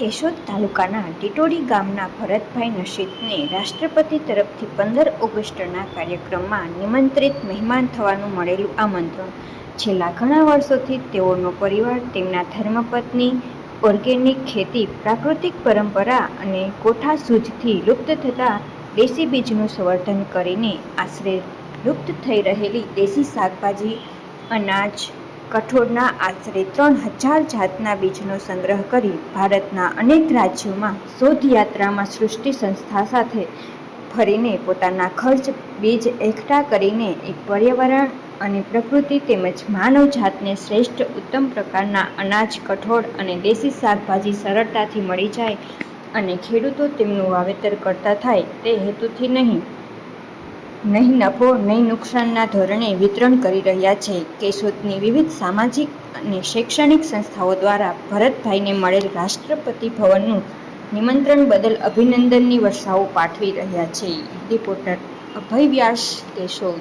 કેશોદ તાલુકાના ટીટોડી ગામના ભરતભાઈ નશીદને રાષ્ટ્રપતિ તરફથી 15 ઓગસ્ટના કાર્યક્રમમાં નિમંત્રિત મહેમાન થવાનું મળેલું આમંત્રણ. છેલ્લા ઘણા વર્ષોથી તેઓનો પરિવાર તેમના ધર્મપત્ની, ઓર્ગેનિક ખેતી, પ્રાકૃતિક પરંપરા અને કોઠાસૂઝથી લુપ્ત થતા દેશી બીજનું સંવર્ધન કરીને આશરે લુપ્ત થઈ રહેલી દેશી શાકભાજી, અનાજ, કઠોળના આશરે 3000 જાતના બીજનો સંગ્રહ કરી ભારતના અનેક રાજ્યોમાં શોધયાત્રામાં સૃષ્ટિ સંસ્થા સાથે ફરીને પોતાના ખર્ચ બીજ એકઠા કરીને એક પર્યાવરણ અને પ્રકૃતિ તેમજ માનવજાતને શ્રેષ્ઠ ઉત્તમ પ્રકારના અનાજ, કઠોળ અને દેશી શાકભાજી સરળતાથી મળી જાય અને ખેડૂતો તેમનું વાવેતર કરતા થાય તે હેતુથી નહીં નફો નહીં નુકસાનના ધોરણે વિતરણ કરી રહ્યા છે. કેશોદની વિવિધ સામાજિક અને શૈક્ષણિક સંસ્થાઓ દ્વારા ભરતભાઈને મળેલ રાષ્ટ્રપતિ ભવનનું નિમંત્રણ બદલ અભિનંદનની વર્ષાઓ પાઠવી રહ્યા છે. રિપોર્ટર અભય વ્યાસ, કેશોદ.